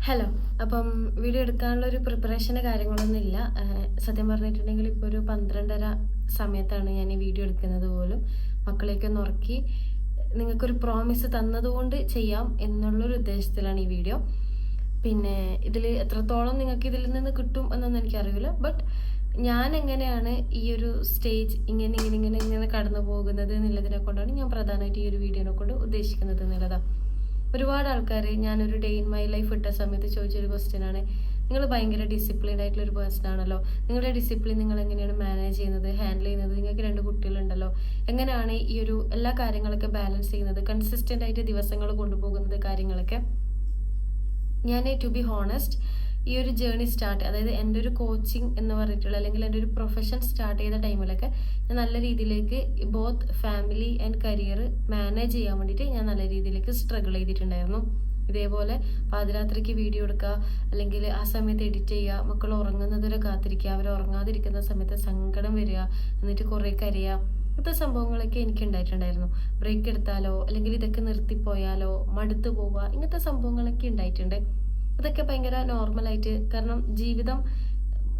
Hello. അപ്പം video എടുക്കാനുള്ള ഒരു പ്രിപ്പറേഷൻ്റെ കാര്യങ്ങളൊന്നുമില്ല. സത്യം പറഞ്ഞിട്ടുണ്ടെങ്കിൽ ഇപ്പോൾ ഒരു 12:30 സമയത്താണ് ഞാൻ ഈ വീഡിയോ എടുക്കുന്നത് പോലും. മക്കളെയൊക്കെ ഒന്ന് ഉറക്കി നിങ്ങൾക്കൊരു പ്രോമിസ് തന്നതുകൊണ്ട് ചെയ്യാം എന്നുള്ളൊരു ഉദ്ദേശത്തിലാണ് ഈ വീഡിയോ. പിന്നെ ഇതിൽ എത്രത്തോളം നിങ്ങൾക്ക് ഇതിൽ നിന്ന് കിട്ടും എന്നൊന്നും എനിക്കറിയില്ല. ബട്ട് ഞാൻ എങ്ങനെയാണ് ഈ ഒരു സ്റ്റേജ് ഇങ്ങനെ കടന്നു പോകുന്നത് എന്നുള്ളതിനെ കൊണ്ടാണ് ഞാൻ പ്രധാനമായിട്ട് ഈ ഒരു വീഡിയോനെ കൊണ്ട് ഉദ്ദേശിക്കുന്നത് എന്നുള്ളതാണ്. ഒരുപാട് ആൾക്കാർ ഞാനൊരു ഡേ ഇൻ മൈ ലൈഫ് ഇട്ട സമയത്ത് ചോദിച്ചൊരു ക്വസ്റ്റ്യനാണ്, നിങ്ങൾ ഭയങ്കര ഡിസിപ്ലിൻഡ് ആയിട്ടുള്ള ഒരു പേഴ്സൺ ആണല്ലോ, നിങ്ങളുടെ ഡിസിപ്ലിൻ നിങ്ങൾ എങ്ങനെയാണ് മാനേജ് ചെയ്യുന്നത്, ഹാൻഡിൽ ചെയ്യുന്നത്, നിങ്ങൾക്ക് 2 കുട്ടികളുണ്ടല്ലോ, എങ്ങനെയാണ് ഈ ഒരു എല്ലാ കാര്യങ്ങളൊക്കെ ബാലൻസ് ചെയ്യുന്നത്, കൺസിസ്റ്റൻ്റ് ആയിട്ട് ദിവസങ്ങൾ കൊണ്ടുപോകുന്നത്, കാര്യങ്ങളൊക്കെ. ഞാൻ ടു ബി ഹോണസ്റ്റ് ഈ ഒരു ജേർണി അതായത് എൻ്റെ ഒരു കോച്ചിങ് എന്ന് പറഞ്ഞിട്ടുള്ള അല്ലെങ്കിൽ എൻ്റെ ഒരു പ്രൊഫഷൻ സ്റ്റാർട്ട് ചെയ്ത ടൈമിലൊക്കെ ഞാൻ നല്ല രീതിയിലേക്ക് both family and career manage ചെയ്യാൻ വേണ്ടിയിട്ട് ഞാൻ നല്ല രീതിയിലേക്ക് സ്ട്രഗിൾ ചെയ്തിട്ടുണ്ടായിരുന്നു. ഇതേപോലെ പാതിരാത്രിക്ക് വീഡിയോ എടുക്കുക, അല്ലെങ്കിൽ ആ സമയത്ത് എഡിറ്റ് ചെയ്യുക, മക്കൾ ഉറങ്ങുന്നതുവരെ കാത്തിരിക്കുക, അവർ ഉറങ്ങാതിരിക്കുന്ന സമയത്ത് സങ്കടം വരിക, എന്നിട്ട് കുറേ കരയുക, ഇങ്ങനത്തെ സംഭവങ്ങളൊക്കെ എനിക്ക് ഉണ്ടായിട്ടുണ്ടായിരുന്നു. ബ്രേക്ക് എടുത്താലോ അല്ലെങ്കിൽ ഇതൊക്കെ നിർത്തിപ്പോയാലോ മടുത്തു പോവുക, ഇങ്ങനത്തെ സംഭവങ്ങളൊക്കെ ഉണ്ടായിട്ടുണ്ട്. അതൊക്കെ ഭയങ്കര നോർമലായിട്ട്, കാരണം ജീവിതം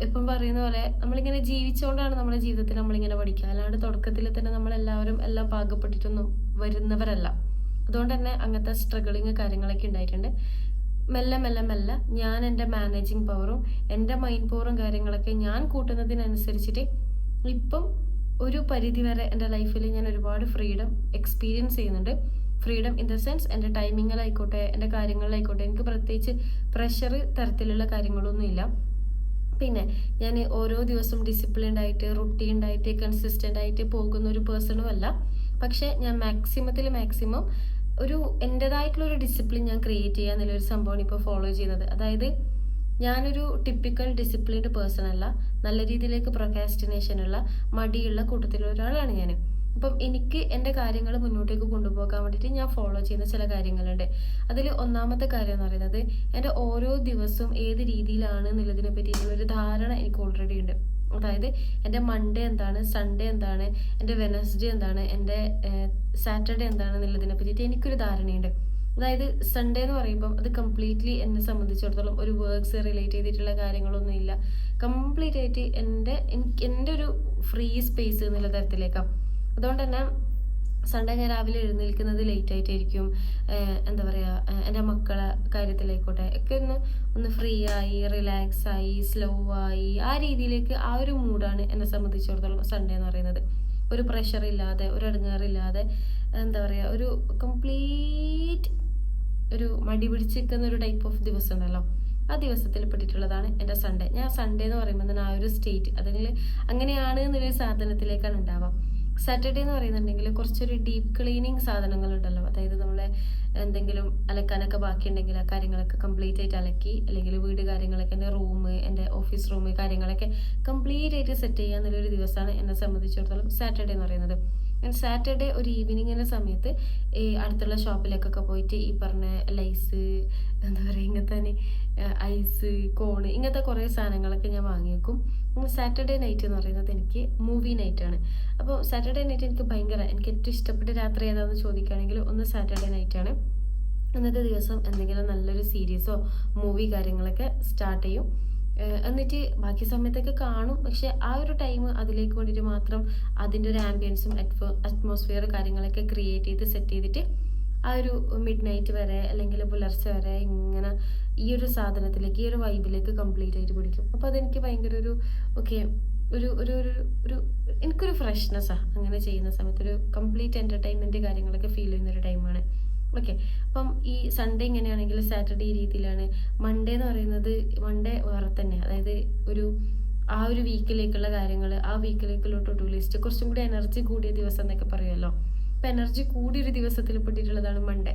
ഇപ്പം പറയുന്ന പോലെ നമ്മളിങ്ങനെ ജീവിച്ചുകൊണ്ടാണ് നമ്മുടെ ജീവിതത്തിൽ നമ്മളിങ്ങനെ പഠിക്കുക, അല്ലാണ്ട് തുടക്കത്തിൽ തന്നെ നമ്മളെല്ലാവരും എല്ലാം പാകപ്പെട്ടിട്ടൊന്നും വരുന്നവരല്ല. അതുകൊണ്ട് തന്നെ അങ്ങനത്തെ സ്ട്രഗിളിങ് കാര്യങ്ങളൊക്കെ ഉണ്ടായിട്ടുണ്ട്. മെല്ലെ മെല്ലെ മെല്ലെ ഞാൻ എൻ്റെ മാനേജിങ് പവറും എൻ്റെ മൈൻഡ് പവറും കാര്യങ്ങളൊക്കെ ഞാൻ കൂട്ടുന്നതിനനുസരിച്ചിട്ട് ഇപ്പം ഒരു പരിധി വരെ എൻ്റെ ലൈഫിൽ ഞാൻ ഒരുപാട് ഫ്രീഡം എക്സ്പീരിയൻസ് ചെയ്യുന്നുണ്ട്. ഫ്രീഡം ഇൻ ദ സെൻസ് എൻ്റെ ടൈമിങ്ങിലായിക്കോട്ടെ, എൻ്റെ കാര്യങ്ങളിലായിക്കോട്ടെ, എനിക്ക് പ്രത്യേകിച്ച് പ്രഷർ തരത്തിലുള്ള കാര്യങ്ങളൊന്നുമില്ല. പിന്നെ ഞാൻ ഓരോ ദിവസവും ഡിസിപ്ലിൻഡ് ആയിട്ട് റുട്ടീൻഡ് ആയിട്ട് കൺസിസ്റ്റൻ്റ് ആയിട്ട് പോകുന്ന ഒരു പേഴ്സണും അല്ല. പക്ഷേ ഞാൻ മാക്സിമം ഒരു എൻ്റെതായിട്ടുള്ള ഒരു ഡിസിപ്ലിൻ ഞാൻ ക്രിയേറ്റ് ചെയ്യുക എന്നുള്ളൊരു സംഭവമാണ് ഇപ്പോൾ ഫോളോ ചെയ്യുന്നത്. അതായത് ഞാനൊരു ടിപ്പിക്കൽ ഡിസിപ്ലിൻഡ് പേഴ്സൺ അല്ല, നല്ല രീതിയിലേക്ക് പ്രൊക്കാസ്റ്റിനേഷൻ ഉള്ള മടിയുള്ള കൂട്ടത്തിലുള്ള ഒരാളാണ് ഞാൻ. അപ്പം എനിക്ക് എൻ്റെ കാര്യങ്ങൾ മുന്നോട്ടേക്ക് കൊണ്ടുപോകാൻ വേണ്ടിയിട്ട് ഞാൻ ഫോളോ ചെയ്യുന്ന ചില കാര്യങ്ങളുണ്ട്. അതിൽ ഒന്നാമത്തെ കാര്യം എന്ന് പറയുന്നത്, എൻ്റെ ഓരോ ദിവസവും ഏത് രീതിയിലാണ് എന്നുള്ളതിനെ പറ്റിയിട്ടുള്ളൊരു ധാരണ എനിക്ക് ഓൾറെഡി ഉണ്ട്. അതായത് എൻ്റെ മൺഡേ എന്താണ്, സൺഡേ എന്താണ്, എൻ്റെ വെനസ്ഡേ എന്താണ്, എൻ്റെ സാറ്റർഡേ എന്താണ് എന്നുള്ളതിനെ പറ്റിയിട്ട് എനിക്കൊരു ധാരണയുണ്ട്. അതായത് സൺഡേ എന്ന് പറയുമ്പം അത് കംപ്ലീറ്റ്ലി എന്നെ സംബന്ധിച്ചിടത്തോളം ഒരു വർക്ക്സ് റിലേറ്റ് ചെയ്തിട്ടുള്ള കാര്യങ്ങളൊന്നുമില്ല. കംപ്ലീറ്റ് ആയിട്ട് എൻ്റെ ഒരു ഫ്രീ സ്പേസ് എന്നുള്ള തരത്തിലേക്കാണ്. അതുകൊണ്ട് തന്നെ സൺഡേ ഞാൻ രാവിലെ എഴുന്നേൽക്കുന്നത് ലേറ്റ് ആയിട്ടായിരിക്കും. എന്താ പറയുക, എൻ്റെ മക്കളെ കാര്യത്തിലായിക്കോട്ടെ ഒക്കെ ഒന്ന് ഫ്രീ ആയി, റിലാക്സ് ആയി, സ്ലോ ആയി, ആ രീതിയിലേക്ക് ആ ഒരു മൂഡാണ് എന്നെ സംബന്ധിച്ചിടത്തോളം സൺഡേ എന്ന് പറയുന്നത്. ഒരു പ്രഷർ ഇല്ലാതെ, ഒരു ഇടങ്ങാറില്ലാതെ, എന്താ പറയുക, ഒരു കംപ്ലീറ്റ് ഒരു മടി പിടിച്ചിരിക്കുന്ന ഒരു ടൈപ്പ് ഓഫ് ദിവസം ഉണ്ടല്ലോ, ആ ദിവസത്തിൽ പെട്ടിട്ടുള്ളതാണ് എൻ്റെ സൺഡേ. ഞാൻ സൺഡേ എന്ന് പറയുമ്പോൾ തന്നെ ആ ഒരു സ്റ്റേറ്റ് അല്ലെങ്കിൽ അങ്ങനെയാണ് എന്നൊരു സാധനത്തിലേക്കാണ് ഉണ്ടാവുക. സാറ്റർഡേ എന്ന് പറയുന്നുണ്ടെങ്കിൽ കുറച്ചൊരു ഡീപ്പ് ക്ലീനിങ് സാധനങ്ങളുണ്ടല്ലോ, അതായത് നമ്മളെ എന്തെങ്കിലും അലക്കാനൊക്കെ ബാക്കിയുണ്ടെങ്കിൽ ആ കാര്യങ്ങളൊക്കെ കംപ്ലീറ്റ് ആയിട്ട് അലക്കി, അല്ലെങ്കിൽ വീട് കാര്യങ്ങളൊക്കെ, എൻ്റെ റൂം, എൻ്റെ ഓഫീസ് റൂം കാര്യങ്ങളൊക്കെ കംപ്ലീറ്റ് ആയിട്ട് സെറ്റ് ചെയ്യുക എന്നുള്ളൊരു ദിവസമാണ് എന്നെ സംബന്ധിച്ചിടത്തോളം സാറ്റർഡേ എന്ന് പറയുന്നത്. സാറ്റർഡേ ഒരു ഈവനിങ്ങിൻ്റെ സമയത്ത് ഈ അടുത്തുള്ള ഷോപ്പിലേക്കൊക്കെ പോയിട്ട് ഈ പറഞ്ഞ ലൈസ്, എന്താ പറയുക, ഇങ്ങനത്തെ ഐസ്, കോണ്, ഇങ്ങനത്തെ കുറേ സാധനങ്ങളൊക്കെ ഞാൻ വാങ്ങി വെക്കും. സാറ്റർഡേ നൈറ്റ് എന്ന് പറയുന്നത് എനിക്ക് മൂവി നൈറ്റാണ്. അപ്പോൾ സാറ്റർഡേ നൈറ്റ് എനിക്ക് ഏറ്റവും ഇഷ്ടപ്പെട്ട രാത്രി ഏതാണെന്ന് ചോദിക്കുകയാണെങ്കിൽ ഒന്ന് സാറ്റർഡേ നൈറ്റാണ്. അന്നത്തെ ദിവസം എന്തെങ്കിലും നല്ലൊരു സീരീസോ മൂവി കാര്യങ്ങളൊക്കെ സ്റ്റാർട്ട് ചെയ്യും. എന്നിട്ട് ബാക്കി സമയത്തൊക്കെ കാണും. പക്ഷെ ആ ഒരു ടൈം അതിലേക്ക് വേണ്ടിയിട്ട് മാത്രം അതിൻ്റെ ഒരു ആംബിയൻസും അറ്റ്മോസ്ഫിയർ കാര്യങ്ങളൊക്കെ ക്രിയേറ്റ് ചെയ്ത് സെറ്റ് ചെയ്തിട്ട് ആ ഒരു മിഡ് നൈറ്റ് വരെ അല്ലെങ്കിൽ പുലർച്ചെ വരെ ഇങ്ങനെ ഈ ഒരു സാധനത്തിലേക്ക്, ഈ ഒരു വൈബിലേക്ക് കംപ്ലീറ്റ് ആയിട്ട് പിടിക്കും. അപ്പോൾ അതെനിക്ക് ഭയങ്കര ഒരു ഓക്കെ ഒരു ഒരു ഒരു ഒരു എനിക്കൊരു ഫ്രഷ്നെസ്സാണ് അങ്ങനെ ചെയ്യുന്ന സമയത്ത്. ഒരു കംപ്ലീറ്റ് എൻ്റർടൈൻമെൻറ്റ് കാര്യങ്ങളൊക്കെ ഫീൽ ചെയ്യുന്നൊരു ടൈമാണ്. ഓക്കെ. അപ്പം ഈ സൺഡേ ഇങ്ങനെയാണെങ്കിൽ സാറ്റർഡേ ഈ രീതിയിലാണ്. മൺഡേ എന്ന് പറയുന്നത് മൺഡേ വേറെ തന്നെ, അതായത് ആ ഒരു വീക്കിലേക്കുള്ള കാര്യങ്ങൾ, ആ വീക്കിലേക്കുള്ള ടു ഡു ലിസ്റ്റ്, കുറച്ചും കൂടി എനർജി കൂടിയ ദിവസം എന്നൊക്കെ പറയുമല്ലോ. അപ്പം എനർജി കൂടിയൊരു ദിവസത്തിൽ പെട്ടിട്ടുള്ളതാണ് മൺഡേ.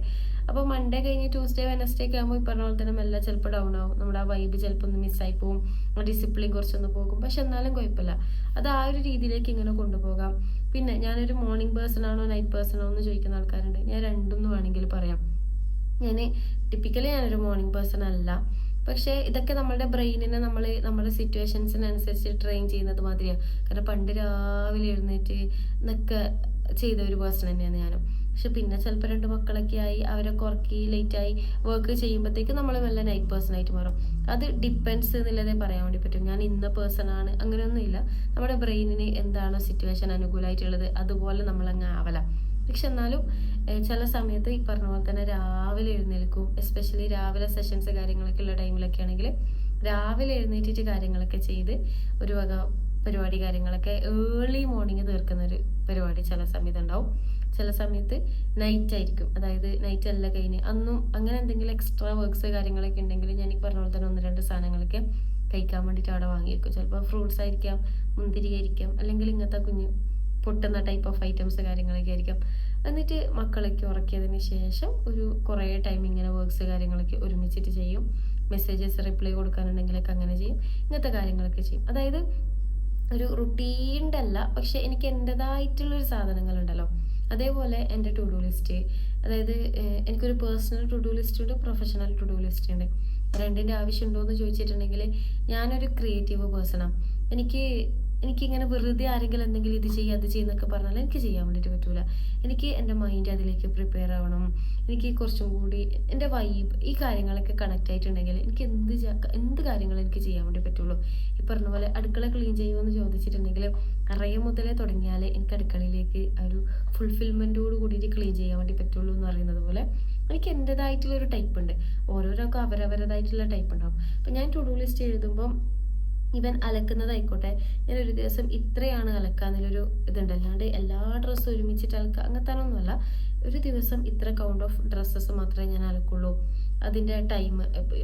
അപ്പോൾ മൺഡേ കഴിഞ്ഞ് ട്യൂസ്ഡേ വെനസ്ഡേ ഒക്കെ ആകുമ്പോൾ ഈ പറഞ്ഞ പോലെ തന്നെ മെല്ലെ ചിലപ്പോൾ ഡൗൺ ആവും, നമ്മുടെ ആ വൈബ് ചിലപ്പോൾ ഒന്ന് മിസ്സായി പോവും, ഡിസിപ്ലിൻ കുറച്ചൊന്ന് പോകും. പക്ഷെ എന്നാലും കുഴപ്പമില്ല, അത് ആ ഒരു രീതിയിലേക്ക് ഇങ്ങനെ കൊണ്ടുപോകാം. പിന്നെ ഞാനൊരു മോർണിംഗ് പേഴ്സൺ ആണോ നൈറ്റ് പേഴ്സൺ ആണോ എന്ന് ചോദിക്കുന്ന ആൾക്കാരുണ്ട്. ഞാൻ രണ്ടും വേണമെങ്കിൽ പറയാം. ടിപ്പിക്കലി ഞാനൊരു മോർണിംഗ് പേഴ്സൺ അല്ല. പക്ഷേ ഇതൊക്കെ നമ്മളുടെ ബ്രെയിനിനെ നമ്മുടെ സിറ്റുവേഷൻസിനനുസരിച്ച് ട്രെയിൻ ചെയ്യുന്നത് മാതിരിയാണ്. കാരണം പണ്ട് രാവിലെ എഴുന്നേറ്റ് എന്നൊക്കെ ചെയ്ത ഒരു പേഴ്സൺ തന്നെയാണ് ഞാനും. പക്ഷെ പിന്നെ ചിലപ്പോൾ 2 മക്കളൊക്കെ ആയി അവരൊക്കെ ഉറക്കി ലേറ്റായി വർക്ക് ചെയ്യുമ്പോഴത്തേക്ക് നമ്മൾ നല്ല നൈറ്റ് പേഴ്സൺ ആയിട്ട് മാറും. അത് ഡിപ്പെൻഡ്സ് എന്നുള്ളതേ പറയാൻ വേണ്ടി പറ്റും. ഞാൻ ഇന്ന പേഴ്സൺ ആണ് അങ്ങനെയൊന്നുമില്ല. നമ്മുടെ ബ്രെയിനിന് എന്താണോ സിറ്റുവേഷൻ അനുകൂലമായിട്ടുള്ളത് അതുപോലെ നമ്മളങ്ങ് ആവല. പക്ഷെ എന്നാലും ചില സമയത്ത് ഈ പറഞ്ഞ പോലെ തന്നെ രാവിലെ എഴുന്നേൽക്കും. എസ്പെഷ്യലി രാവിലെ സെഷൻസ് കാര്യങ്ങളൊക്കെ ഉള്ള ടൈമിലൊക്കെ ആണെങ്കിൽ രാവിലെ എഴുന്നേറ്റിട്ട് കാര്യങ്ങളൊക്കെ ചെയ്ത് ഒരു വക പരിപാടി കാര്യങ്ങളൊക്കെ ഏർലി മോർണിംഗ് തീർക്കുന്ന ഒരു പരിപാടി ചില സമയത്ത് ഉണ്ടാവും. ചില സമയത്ത് നൈറ്റ് ആയിരിക്കും. അതായത് നൈറ്റ് അല്ല കഴിഞ്ഞ് അന്നും അങ്ങനെ എന്തെങ്കിലും എക്സ്ട്രാ വർക്ക്സ് കാര്യങ്ങളൊക്കെ ഉണ്ടെങ്കിൽ ഞാൻ ഈ പറഞ്ഞ പോലെ തന്നെ 1-2 സാധനങ്ങളൊക്കെ കഴിക്കാൻ വേണ്ടിയിട്ട് അവിടെ വാങ്ങിയിരിക്കും. ചിലപ്പോൾ ഫ്രൂട്ട്സ് ആയിരിക്കാം, മുന്തിരി ആയിരിക്കാം, അല്ലെങ്കിൽ ഇങ്ങനത്തെ കുഞ്ഞ് പൊട്ടുന്ന ടൈപ്പ് ഓഫ് ഐറ്റംസ് കാര്യങ്ങളൊക്കെ ആയിരിക്കും. എന്നിട്ട് മക്കളൊക്കെ ഉറക്കിയതിന് ശേഷം ഒരു കുറേ ടൈം ഇങ്ങനെ വർക്ക്സ് കാര്യങ്ങളൊക്കെ ഒരുമിച്ചിട്ട് ചെയ്യും. മെസ്സേജസ് റിപ്ലൈ കൊടുക്കാനുണ്ടെങ്കിലൊക്കെ അങ്ങനെ ചെയ്യും. ഇങ്ങനത്തെ കാര്യങ്ങളൊക്കെ ചെയ്യും. അതായത് ഒരു റുട്ടീൻ്റെ അല്ല, പക്ഷെ എനിക്ക് എൻ്റെതായിട്ടുള്ളൊരു സാധനങ്ങളുണ്ടല്ലോ. അതേപോലെ എൻ്റെ ടു ഡു ലിസ്റ്റ്, അതായത് എനിക്കൊരു പേഴ്സണൽ ടു ഡു ലിസ്റ്റ് ഉണ്ട്, പ്രൊഫഷണൽ ടു ഡു ലിസ്റ്റ് ഉണ്ട്. രണ്ടിൻ്റെ ആവശ്യമുണ്ടോ എന്ന് ചോദിച്ചിട്ടുണ്ടെങ്കിൽ ഞാനൊരു ക്രിയേറ്റീവ് പേഴ്സണാണ്. എനിക്കിങ്ങനെ വെറുതെ ആരെങ്കിലും എന്തെങ്കിലും ഇത് ചെയ്യുക അത് ചെയ്യുന്നൊക്കെ പറഞ്ഞാൽ എനിക്ക് ചെയ്യാൻ വേണ്ടിയിട്ട് പറ്റൂല. എനിക്ക് എൻ്റെ മൈൻഡ് അതിലേക്ക് പ്രിപ്പയർ ആവണം. എനിക്ക് കുറച്ചും കൂടി എൻ്റെ വൈബ് ഈ കാര്യങ്ങളൊക്കെ കണക്ട് ആയിട്ടുണ്ടെങ്കിൽ എനിക്ക് എന്ത് കാര്യങ്ങളും എനിക്ക് ചെയ്യാൻ വേണ്ടി പറ്റുള്ളൂ. ഈ പറഞ്ഞ പോലെ അടുക്കള ക്ലീൻ ചെയ്യുമെന്ന് ചോദിച്ചിട്ടുണ്ടെങ്കിൽ അറിയാൻ മുതലേ തുടങ്ങിയാലേ എനിക്ക് അടുക്കളയിലേക്ക് ഒരു ഫുൾഫിൽമെൻറ്റോട് കൂടിയിട്ട് ക്ലീൻ ചെയ്യാൻ വേണ്ടി പറ്റുള്ളൂ എന്ന് പറയുന്നത് പോലെ എനിക്ക് എൻ്റെതായിട്ടുള്ളൊരു ടൈപ്പ് ഉണ്ട്. ഓരോരോക്കെ അവരവരതായിട്ടുള്ള ടൈപ്പ് ഉണ്ടാവും. അപ്പം ഞാൻ ടു ഡു ലിസ്റ്റ് എഴുതുമ്പം ഇവൻ അലക്കുന്നതായിക്കോട്ടെ, ഞാൻ ഒരു ദിവസം ഇത്രയാണ് അലക്കാന്നുള്ളൊരു ഇതുണ്ട്. അല്ലാണ്ട് എല്ലാ ഡ്രസ്സും ഒരുമിച്ചിട്ട് അലക്കുക അങ്ങനത്തൊന്നുമല്ല. ഒരു ദിവസം ഇത്ര കൗണ്ട് ഓഫ് ഡ്രസ്സസ് മാത്രമേ ഞാൻ അലക്കുള്ളൂ. അതിൻ്റെ ടൈം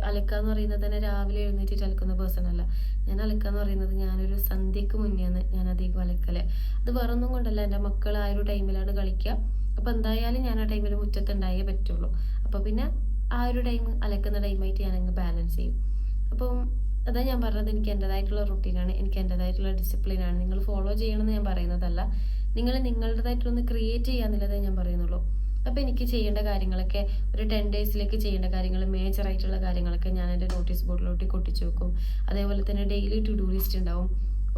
അലക്കാന്ന് പറയുന്നത് തന്നെ രാവിലെ എഴുന്നേറ്റിട്ട് അലക്കുന്ന പേഴ്സൺ അല്ല. ഞാൻ അലക്കാന്ന് പറയുന്നത് ഞാനൊരു സന്ധ്യക്ക് മുന്നെയാണ് ഞാൻ അധികം അലക്കല്. അത് വേറൊന്നും കൊണ്ടല്ല, എൻ്റെ മക്കൾ ആ ഒരു ടൈമിലാണ് കളിക്കുക. അപ്പോൾ എന്തായാലും ഞാൻ ആ ടൈമിൽ മുറ്റത്തുണ്ടായേ പറ്റുള്ളൂ. അപ്പോൾ പിന്നെ ആ ഒരു ടൈം അലക്കുന്ന ടൈമായിട്ട് ഞാനങ്ങ് ബാലൻസ് ചെയ്യും. അപ്പം അതാ ഞാൻ പറഞ്ഞത്, എനിക്ക് എൻ്റെതായിട്ടുള്ള റുട്ടീനാണ്, എനിക്ക് എൻ്റെതായിട്ടുള്ള ഡിസിപ്ലിനാണ്. നിങ്ങൾ ഫോളോ ചെയ്യണമെന്ന് ഞാൻ പറയുന്നതല്ല, നിങ്ങൾ നിങ്ങളുടേതായിട്ടൊന്ന് ക്രിയേറ്റ് ചെയ്യാന്നുള്ളതേ ഞാൻ പറയുന്നുള്ളൂ. അപ്പോൾ എനിക്ക് ചെയ്യേണ്ട കാര്യങ്ങളൊക്കെ ഒരു 10 ഡേയ്സിലേക്ക് ചെയ്യേണ്ട കാര്യങ്ങൾ, മേജറായിട്ടുള്ള കാര്യങ്ങളൊക്കെ ഞാൻ എൻ്റെ നോട്ടീസ് ബോർഡിലോട്ട് കൊട്ടിച്ചു വെക്കും. അതേപോലെ തന്നെ ഡെയിലി ടു ഡു ലിസ്റ്റ് ഉണ്ടാവും.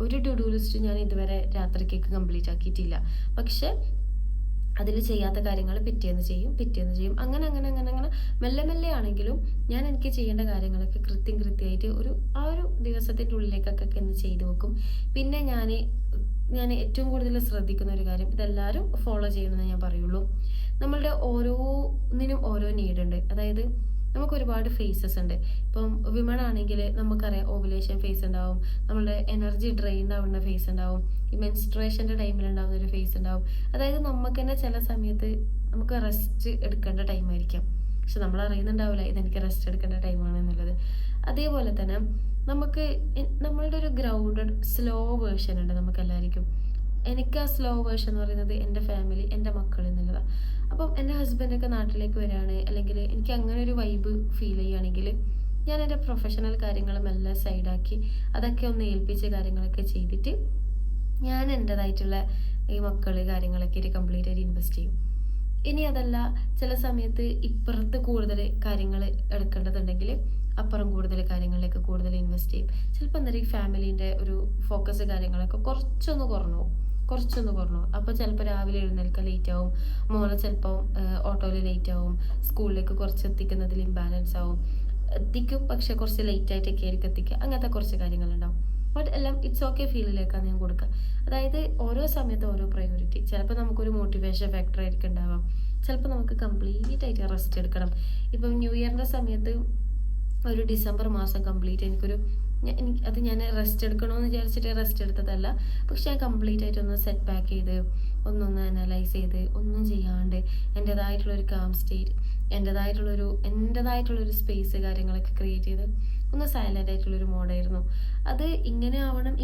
ഒരു ടു ഡു ലിസ്റ്റ് ഞാൻ ഇതുവരെ രാത്രിക്കേക്ക് കംപ്ലീറ്റ് ആക്കിയിട്ടില്ല. പക്ഷെ അതിൽ ചെയ്യാത്ത കാര്യങ്ങൾ പിറ്റേന്ന് ചെയ്യും. അങ്ങനെ മെല്ലെ മെല്ലെ ആണെങ്കിലും ഞാൻ എനിക്ക് ചെയ്യേണ്ട കാര്യങ്ങളൊക്കെ കൃത്യമായിട്ട് ആ ഒരു ദിവസത്തിൻ്റെ ഉള്ളിലേക്കൊക്കെ ഒന്ന് ചെയ്തു വെക്കും. പിന്നെ ഞാൻ ഏറ്റവും കൂടുതൽ ശ്രദ്ധിക്കുന്ന ഒരു കാര്യം, ഇതെല്ലാവരും ഫോളോ ചെയ്യണമെന്ന് ഞാൻ പറയുള്ളൂ. നമ്മളുടെ ഓരോന്നിനും ഓരോ നീഡുണ്ട്. അതായത് നമുക്ക് ഒരുപാട് ഫേസസ് ഉണ്ട്. ഇപ്പം വിമൺ ആണെങ്കിൽ നമുക്കറിയാം ഓവുലേഷൻ ഫേസ് ഉണ്ടാവും, നമ്മളുടെ എനർജി ഡ്രെയിൻ ആവുന്ന ഫേസ് ഉണ്ടാവും, ഈ മെൻസ്ട്രുവേഷൻ്റെ ടൈമിൽ ഉണ്ടാവുന്ന ഒരു ഫേസ് ഉണ്ടാവും. അതായത് നമുക്ക് തന്നെ ചില സമയത്ത് നമുക്ക് റെസ്റ്റ് എടുക്കേണ്ട ടൈമായിരിക്കാം, പക്ഷെ നമ്മൾ അറിയുന്നുണ്ടാവില്ല ഇതെനിക്ക് റെസ്റ്റ് എടുക്കേണ്ട ടൈമാണ് എന്നുള്ളത്. അതേപോലെ തന്നെ നമ്മളുടെ ഒരു ഗ്രൗണ്ടഡ് സ്ലോ വേർഷൻ ഉണ്ട് നമുക്കെല്ലാവർക്കും. എനിക്ക് ആ സ്ലോ വേർഷൻ എന്ന് പറയുന്നത് എൻ്റെ ഫാമിലി, എൻ്റെ മക്കൾ എന്നുള്ളതാണ്. അപ്പം എൻ്റെ ഹസ്ബൻഡൊക്കെ നാട്ടിലേക്ക് വരികയാണ്, അല്ലെങ്കിൽ എനിക്ക് അങ്ങനെ ഒരു വൈബ് ഫീൽ ചെയ്യുകയാണെങ്കിൽ ഞാൻ എൻ്റെ പ്രൊഫഷണൽ കാര്യങ്ങളും എല്ലാം സൈഡാക്കി അതൊക്കെ ഒന്ന് ഏൽപ്പിച്ച കാര്യങ്ങളൊക്കെ ചെയ്തിട്ട് ഞാൻ എൻ്റെതായിട്ടുള്ള ഈ മക്കൾ കാര്യങ്ങളൊക്കെ കംപ്ലീറ്റ് ആയിട്ട് ഇൻവെസ്റ്റ് ചെയ്യും. ഇനി അതല്ല, ചില സമയത്ത് ഇപ്പുറത്ത് കൂടുതൽ കാര്യങ്ങൾ എടുക്കേണ്ടതുണ്ടെങ്കിൽ അപ്പുറം കൂടുതൽ കാര്യങ്ങളിലേക്ക് കൂടുതൽ ഇൻവെസ്റ്റ് ചെയ്യും. ചിലപ്പോൾ എന്തായാലും ഈ ഫാമിലീൻ്റെ ഒരു ഫോക്കസ് കാര്യങ്ങളൊക്കെ കുറച്ചൊന്ന് കുറഞ്ഞു. അപ്പോൾ ചിലപ്പോൾ രാവിലെ എഴുന്നേൽക്കാൻ ലേറ്റ് ആവും, മോനെ ചിലപ്പോൾ ഓട്ടോയിൽ ലേറ്റ് ആവും, സ്കൂളിലേക്ക് കുറച്ച് എത്തിക്കുന്നതിൽ ഇംബാലൻസ് ആവും. എത്തിക്കും, പക്ഷെ കുറച്ച് ലേറ്റ് ആയിട്ടൊക്കെ ആയിരിക്കും എത്തിക്കുക. അങ്ങനത്തെ കുറച്ച് കാര്യങ്ങളുണ്ടാവും. ബട്ട് എല്ലാം ഇറ്റ്സ് ഓക്കെ ഫീലിലേക്കാണ് ഞാൻ കൊടുക്കുക. അതായത് ഓരോ സമയത്ത് ഓരോ പ്രയോറിറ്റി. ചിലപ്പോൾ നമുക്കൊരു മോട്ടിവേഷൻ ഫാക്ടർ ആയിരിക്കും ഉണ്ടാവാം, ചിലപ്പോൾ നമുക്ക് കംപ്ലീറ്റ് ആയിട്ട് റെസ്റ്റ് എടുക്കണം. ഇപ്പം ന്യൂ ഇയറിൻ്റെ സമയത്ത് ഒരു ഡിസംബർ മാസം കംപ്ലീറ്റ് ഞാൻ റെസ്റ്റ് എടുക്കണമെന്ന് വിചാരിച്ചിട്ട് റെസ്റ്റ് എടുത്തതല്ല, പക്ഷെ ഞാൻ കംപ്ലീറ്റ് ആയിട്ടൊന്ന് സെറ്റ് ബാക്ക് ചെയ്ത് ഒന്നൊന്ന് അനലൈസ് ചെയ്ത് ഒന്നും ചെയ്യാണ്ട് എൻ്റെതായിട്ടുള്ളൊരു കാം സ്റ്റേറ്റ്, എൻ്റെതായിട്ടുള്ളൊരു സ്പേസ് കാര്യങ്ങളൊക്കെ ക്രിയേറ്റ് ചെയ്ത് ഒന്ന് സൈലൻ്റ് ആയിട്ടുള്ളൊരു മോഡായിരുന്നു. അത് ഇങ്ങനെ ആവണം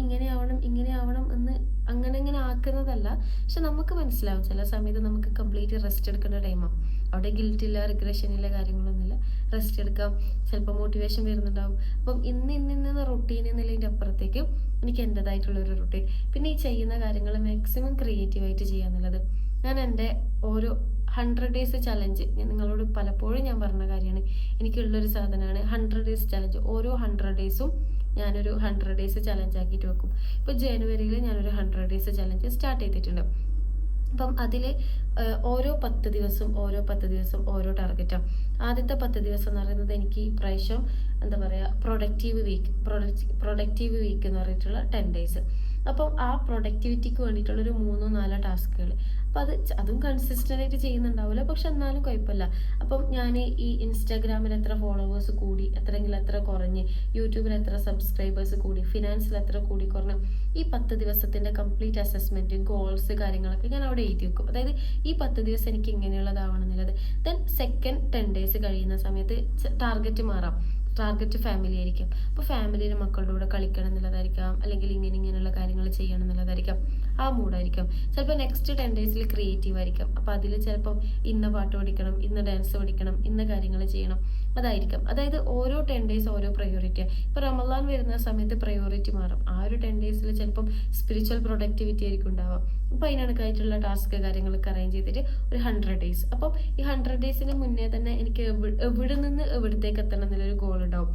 എന്ന് അങ്ങനെ ആക്കുന്നതല്ല, പക്ഷെ നമുക്ക് മനസ്സിലാവും ചില സമയത്ത് നമുക്ക് കംപ്ലീറ്റ് റെസ്റ്റ് എടുക്കേണ്ട ടൈമാണ്. അവിടെ ഗിൽറ്റില്ല, റിഗ്രഷൻ ഇല്ല, കാര്യങ്ങളൊന്നുമില്ല, റെസ്റ്റ് എടുക്കാം. ചിലപ്പോൾ മോട്ടിവേഷൻ വരുന്നുണ്ടാവും. അപ്പം ഇന്ന് റൊട്ടീൻ എന്നുള്ളതിൻ്റെ അപ്പുറത്തേക്ക് എനിക്ക് എൻ്റെതായിട്ടുള്ളൊരു റൊട്ടീൻ, പിന്നെ ഈ ചെയ്യുന്ന കാര്യങ്ങൾ മാക്സിമം ക്രിയേറ്റീവായിട്ട് ചെയ്യാന്നുള്ളത്. ഞാൻ എൻ്റെ ഓരോ 100 ഡേയ്സ് ചലഞ്ച് നിങ്ങളോട് പലപ്പോഴും ഞാൻ പറഞ്ഞ കാര്യമാണ്, എനിക്കുള്ളൊരു സാധനമാണ് 100 ഡേയ്സ് ചലഞ്ച്. ഓരോ 100 ഡേയ്സും ഞാനൊരു 100 ഡേയ്സ് ചലഞ്ച് ആക്കിയിട്ട് വെക്കും. ഇപ്പോൾ ജനുവരിയിൽ ഞാനൊരു 100 ഡേയ്സ് ചലഞ്ച് സ്റ്റാർട്ട് ചെയ്തിട്ടുണ്ട്. അപ്പം അതിൽ ഓരോ 10 ദിവസം ഓരോ ടാർഗറ്റാണ്. ആദ്യത്തെ 10 ദിവസം എന്ന് പറയുന്നത് എനിക്ക് ഈ പ്രാവശ്യം എന്താ പറയുക പ്രൊഡക്റ്റീവ് വീക്ക് എന്ന് പറഞ്ഞിട്ടുള്ള 10 ഡേയ്സ്. അപ്പം ആ പ്രൊഡക്ടിവിറ്റിക്ക് വേണ്ടിയിട്ടുള്ളൊരു 3-4 ടാസ്കുകൾ. അപ്പം അതും കൺസിസ്റ്റൻ്റ് ആയിട്ട് ചെയ്യുന്നുണ്ടാവില്ല, പക്ഷെ എന്നാലും കുഴപ്പമില്ല. അപ്പം ഞാൻ ഈ ഇൻസ്റ്റാഗ്രാമിൽ എത്ര ഫോളോവേഴ്സ് കൂടി, എത്ര കുറഞ്ഞ്, യൂട്യൂബിൽ എത്ര സബ്സ്ക്രൈബേഴ്സ് കൂടി, ഫിനാൻസിൽ എത്ര കൂടി കുറഞ്ഞു, ഈ 10 ദിവസത്തിൻ്റെ കംപ്ലീറ്റ് അസസ്മെൻറ്റ്, ഗോൾസ്, കാര്യങ്ങളൊക്കെ ഞാൻ അവിടെ എഴുതി വെക്കും. അതായത് ഈ 10 ദിവസം എനിക്ക് ഇങ്ങനെയുള്ളതാവണം എന്നുള്ളത്. ദെൻ സെക്കൻഡ് 10 ഡേയ്സ് കഴിയുന്ന സമയത്ത് ടാർഗറ്റ് മാറാം. ടാർഗറ്റ് ഫാമിലി ആയിരിക്കും. അപ്പോൾ ഫാമിലിയിലെ മക്കളുടെ കൂടെ കളിക്കണം എന്നുള്ളതായിരിക്കാം, അല്ലെങ്കിൽ ഇങ്ങനെയുള്ള കാര്യങ്ങൾ ചെയ്യണം എന്നുള്ളതായിരിക്കാം, ആ മൂഡായിരിക്കും. ചിലപ്പോൾ നെക്സ്റ്റ് 10 ഡേയ്സിൽ ക്രിയേറ്റീവ് ആയിരിക്കും. അപ്പോൾ അതിൽ ചിലപ്പം ഇന്ന പാട്ട് പഠിക്കണം, ഇന്ന ഡാൻസ് പഠിക്കണം, ഇന്ന കാര്യങ്ങൾ ചെയ്യണം, അതായിരിക്കും. അതായത് ഓരോ 10 ഡേയ്സ് ഓരോ പ്രയോറിറ്റിയാണ്. ഇപ്പോൾ റമദാൻ വരുന്ന സമയത്ത് പ്രയോറിറ്റി മാറും. ആ ഒരു 10 ഡേയ്സിൽ ചിലപ്പം സ്പിരിച്വൽ പ്രൊഡക്ടിവിറ്റി ആയിരിക്കും ഉണ്ടാവുക. അപ്പോൾ അതിനടുക്കായിട്ടുള്ള ടാസ്ക് കാര്യങ്ങളൊക്കെ അറേഞ്ച് ചെയ്തിട്ട് ഒരു 100 ഡേയ്സ്. അപ്പം ഈ 100 ഡേയ്സിന് മുന്നേ തന്നെ എനിക്ക് എവിടെ നിന്ന് എവിടത്തേക്ക് എത്തണം എന്നുള്ളൊരു ഗോൾ ഉണ്ടാവും.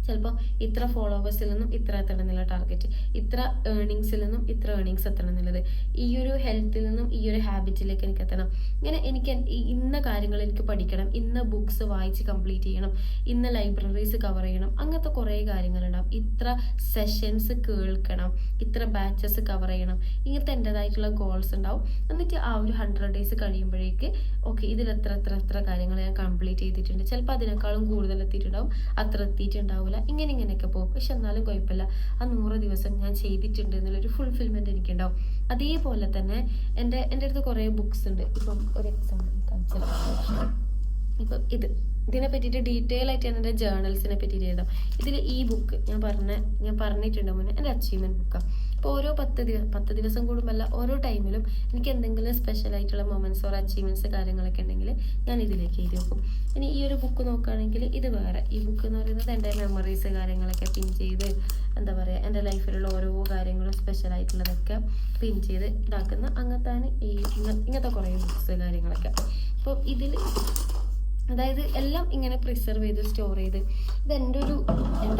ചിലപ്പോൾ ഇത്ര ഫോളോവേഴ്സിൽ നിന്നും ഇത്ര എത്തണം എന്നുള്ള ടാർഗറ്റ്, ഇത്ര ഏർണിങ്സിൽ നിന്നും ഇത്ര ഏർണിങ്സ് എത്തണം എന്നുള്ളത്, ഈ ഒരു ഹെൽത്തിൽ നിന്നും ഈ ഒരു ഹാബിറ്റിലേക്ക് എനിക്ക് എത്തണം. ഇങ്ങനെ എനിക്ക് ഇന്ന കാര്യങ്ങൾ എനിക്ക് പഠിക്കണം, ഇന്ന ബുക്സ് വായിച്ച് കംപ്ലീറ്റ് ചെയ്യണം, ഇന്ന ലൈബ്രറീസ് കവർ ചെയ്യണം, അങ്ങനത്തെ കുറേ കാര്യങ്ങളുണ്ടാവും. ഇത്ര സെഷൻസ് കേൾക്കണം, ഇത്ര ബാച്ചസ് കവർ ചെയ്യണം, ഇങ്ങനത്തെ എൻ്റെതായിട്ടുള്ള ഗോൾസ് ഉണ്ടാവും. എന്നിട്ട് ആ ഒരു 100 ഡേയ്സ് കഴിയുമ്പോഴേക്ക് ഓക്കെ ഇതിൽ എത്ര കാര്യങ്ങൾ ഞാൻ കംപ്ലീറ്റ് ചെയ്തിട്ടുണ്ട്. ചിലപ്പോൾ അതിനേക്കാളും കൂടുതൽ എത്തിയിട്ടുണ്ടാവും, അത്ര എത്തിയിട്ടുണ്ടാവില്ല, ഇങ്ങനെയൊക്കെ പോകും. പക്ഷെ എന്നാലും കുഴപ്പമില്ല, ആ 100 ദിവസം ഞാൻ ചെയ്തിട്ടുണ്ട് എന്നുള്ളൊരു ഫുൾഫിൽമെന്റ് എനിക്കുണ്ടാവും. അതേപോലെ തന്നെ എൻ്റെ അടുത്ത് കുറേ ബുക്സ് ഉണ്ട്. ഇപ്പം ഒരു എക്സാമ്പിൾ കാണിച്ചാൽ, ഇപ്പം ഇതിനെ പറ്റിയിട്ട് ഡീറ്റെയിൽ ആയിട്ട് ഞാൻ എൻ്റെ ജേർണൽസിനെ പറ്റിയിട്ട് എഴുതാം. ഇതിൽ ഈ ബുക്ക് ഞാൻ പറഞ്ഞിട്ടുണ്ട് മുന്നേ, എൻ്റെ അച്ചീവ്മെൻറ്റ് ബുക്കാണ്. അപ്പോൾ ഓരോ 10 ദിവസം കൂടുമ്പല്ല, ഓരോ ടൈമിലും എനിക്ക് എന്തെങ്കിലും സ്പെഷ്യൽ ആയിട്ടുള്ള മൊമെന്റ്സ് ഓർ അച്ചീവ്മെന്റ്സ് കാര്യങ്ങളൊക്കെ ഉണ്ടെങ്കിൽ ഞാൻ ഇതിലേക്ക് എഴുതി വെക്കും. ഇനി ഈ ഒരു ബുക്ക് നോക്കുകയാണെങ്കിൽ ഇത് വേറെ. ഈ ബുക്ക് എന്ന് പറയുന്നത് എൻ്റെ മെമ്മറീസ് കാര്യങ്ങളൊക്കെ പിൻ ചെയ്ത് എന്താ പറയുക, എൻ്റെ ലൈഫിലുള്ള ഓരോ കാര്യങ്ങളും സ്പെഷ്യൽ ആയിട്ടുള്ളതൊക്കെ പിൻ ചെയ്ത് ഇതാക്കുന്ന അങ്ങനത്താണ് ഇങ്ങനത്തെ കുറേ ബുക്സ് കാര്യങ്ങളൊക്കെ. അപ്പോൾ ഇതിൽ അതായത് എല്ലാം ഇങ്ങനെ പ്രിസർവ് ചെയ്ത് സ്റ്റോർ ചെയ്ത്, ഇത് എൻ്റെ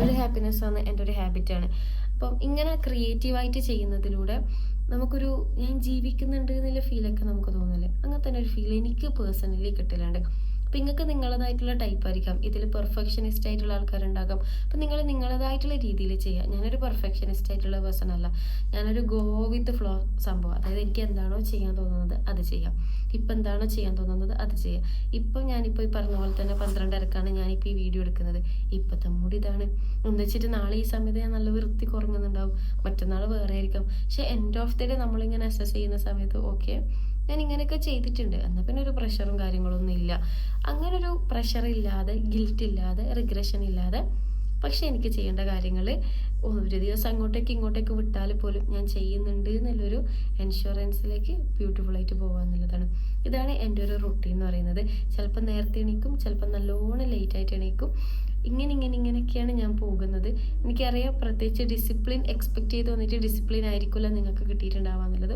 ഒരു ഹാപ്പിനെസ്സാണ്, എൻ്റെ ഒരു ഹാബിറ്റാണ്. അപ്പം ഇങ്ങനെ ക്രിയേറ്റീവായിട്ട് ചെയ്യുന്നതിലൂടെ നമുക്കൊരു ഞാൻ ജീവിക്കുന്നുണ്ട് എന്നുള്ള ഫീലൊക്കെ നമുക്ക് തോന്നില്ലേ, അങ്ങനെ തന്നെ ഒരു ഫീൽ എനിക്ക് പേഴ്സണലി കിട്ടലുണ്ട്. അപ്പം നിങ്ങൾക്ക് നിങ്ങളതായിട്ടുള്ള ടൈപ്പ് ആയിരിക്കാം, ഇതിൽ പെർഫെക്ഷനിസ്റ്റ് ആയിട്ടുള്ള ആൾക്കാരുണ്ടാകാം. അപ്പം നിങ്ങൾ നിങ്ങളതായിട്ടുള്ള രീതിയിൽ ചെയ്യുക. ഞാനൊരു പെർഫെക്ഷനിസ്റ്റ് ആയിട്ടുള്ള പേഴ്സൺ അല്ല, ഞാനൊരു ഗോ വിത്ത് ഫ്ലോ സംഭവം. അതായത് എനിക്ക് എന്താണോ ചെയ്യാൻ തോന്നുന്നത് അത് ചെയ്യാം, ഇപ്പം എന്താണോ ചെയ്യാൻ തോന്നുന്നത് അത് ചെയ്യാം. ഇപ്പം ഞാനിപ്പോൾ ഈ പറഞ്ഞ പോലെ തന്നെ 12:30-ക്കാണ് ഞാനിപ്പോൾ ഈ വീഡിയോ എടുക്കുന്നത്. ഇപ്പോഴത്തെ മൂഡ് ഇതാണ് എന്ന് വെച്ചിട്ട് നാളെ ഈ സമയത്ത് ഞാൻ നല്ല വൃത്തി കുറങ്ങുന്നുണ്ടാവും, മറ്റന്നാൾ വേറെ ആയിരിക്കും. പക്ഷെ എൻഡ് ഓഫ് ദി ഡേ നമ്മളിങ്ങനെ അസസ് ചെയ്യുന്ന സമയത്ത് ഓക്കെ ഞാൻ ഇങ്ങനെയൊക്കെ ചെയ്തിട്ടുണ്ട്, എന്നാൽ പിന്നെ ഒരു പ്രഷറും കാര്യങ്ങളൊന്നും ഇല്ല. അങ്ങനെ ഒരു പ്രഷർ ഇല്ലാതെ, ഗിൽറ്റ് ഇല്ലാതെ, റിഗ്രഷൻ ഇല്ലാതെ, പക്ഷെ എനിക്ക് ചെയ്യേണ്ട കാര്യങ്ങൾ ഒരു ദിവസം അങ്ങോട്ടേക്ക് ഇങ്ങോട്ടേക്ക് വിട്ടാൽ പോലും ഞാൻ ചെയ്യുന്നുണ്ട് എന്നുള്ളൊരു എൻഷുറൻസിലേക്ക് ബ്യൂട്ടിഫുള്ളായിട്ട് പോകുക എന്നുള്ളതാണ്. ഇതാണ് എൻ്റെ ഒരു റൊട്ടീൻ എന്ന് പറയുന്നത്. ചിലപ്പോൾ നേരത്തെ എണീക്കും, ചിലപ്പോൾ നല്ലോണം ലേറ്റായിട്ട് എണീക്കും. ഇങ്ങനെയൊക്കെയാണ് ഞാൻ പോകുന്നത്. എനിക്കറിയാം പ്രത്യേകിച്ച് ഡിസിപ്ലിൻ എക്സ്പെക്ട് ചെയ്ത് വന്നിട്ട് ഡിസിപ്ലിൻ ആയിരിക്കില്ല നിങ്ങൾക്ക് കിട്ടിയിട്ടുണ്ടാവുക എന്നുള്ളത്.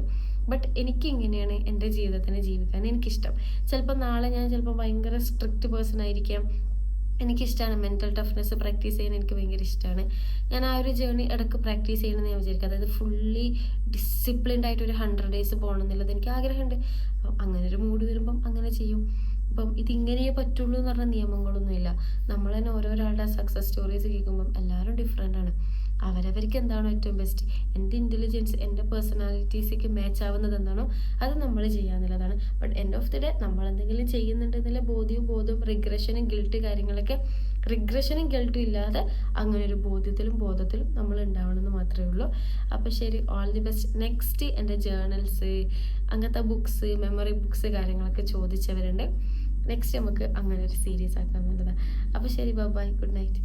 ബട്ട് എനിക്ക് ഇങ്ങനെയാണ് എൻ്റെ ജീവിതത്തിനെ ജീവിക്കാൻ എനിക്കിഷ്ടം. ചിലപ്പോൾ നാളെ ഞാൻ ഭയങ്കര സ്ട്രിക്റ്റ് പേഴ്സൺ ആയിരിക്കാം. എനിക്കിഷ്ടമാണ് മെൻ്റൽ ടഫ്നെസ് പ്രാക്ടീസ് ചെയ്യാൻ, എനിക്ക് ഭയങ്കര ഇഷ്ടമാണ്. ഞാൻ ആ ഒരു ജേർണി ഇടയ്ക്ക് പ്രാക്ടീസ് ചെയ്യണമെന്ന് ഞാൻ വിചാരിക്കും. അതായത് ഫുള്ളി ഡിസിപ്ലിൻഡ് ആയിട്ട് ഒരു 100 ഡേയ്സ് പോകണം എന്നുള്ളത് എനിക്ക് ആഗ്രഹമുണ്ട്. അപ്പം അങ്ങനെ ഒരു മൂഡ് വരുമ്പം അങ്ങനെ ചെയ്യും. അപ്പം ഇതിങ്ങനെയേ പറ്റുള്ളൂ എന്ന് പറഞ്ഞ നിയമങ്ങളൊന്നുമില്ല. നമ്മൾ തന്നെ ഓരോരാളുടെ സക്സസ് സ്റ്റോറീസ് കേൾക്കുമ്പം എല്ലാവരും ഡിഫറെൻ്റ് ആണ്. അവരവർക്ക് എന്താണോ ഏറ്റവും ബെസ്റ്റ്, എൻ്റെ ഇൻ്റലിജൻസ്, എൻ്റെ പേഴ്സണാലിറ്റീസിലേക്ക് മാച്ച് ആവുന്നത് എന്താണോ അത് നമ്മൾ ചെയ്യാന്നുള്ളതാണ്. But end of the day നമ്മൾ എന്തെങ്കിലും ചെയ്യുന്നുണ്ടെന്നുള്ള ബോധവും റിഗ്രഷനും ഗിൽട്ട് കാര്യങ്ങളൊക്കെ, റിഗ്രഷനും ഗിൽട്ടും ഇല്ലാതെ അങ്ങനെ ഒരു ബോധത്തിലും നമ്മൾ ഉണ്ടാവണമെന്ന് മാത്രമേ ഉള്ളൂ. അപ്പോൾ ശരി, ഓൾ ദി ബെസ്റ്റ്. നെക്സ്റ്റ് എൻ്റെ ജേർണൽസ്, അങ്ങനത്തെ ബുക്സ്, മെമ്മറി ബുക്സ് കാര്യങ്ങളൊക്കെ ചോദിച്ചവരുണ്ട്. നെക്സ്റ്റ് നമുക്ക് അങ്ങനെ ഒരു സീരീസ് ആക്കാം എന്നുള്ളതാണ്. അപ്പോൾ ശരി, ബൈ, ഗുഡ് നൈറ്റ്.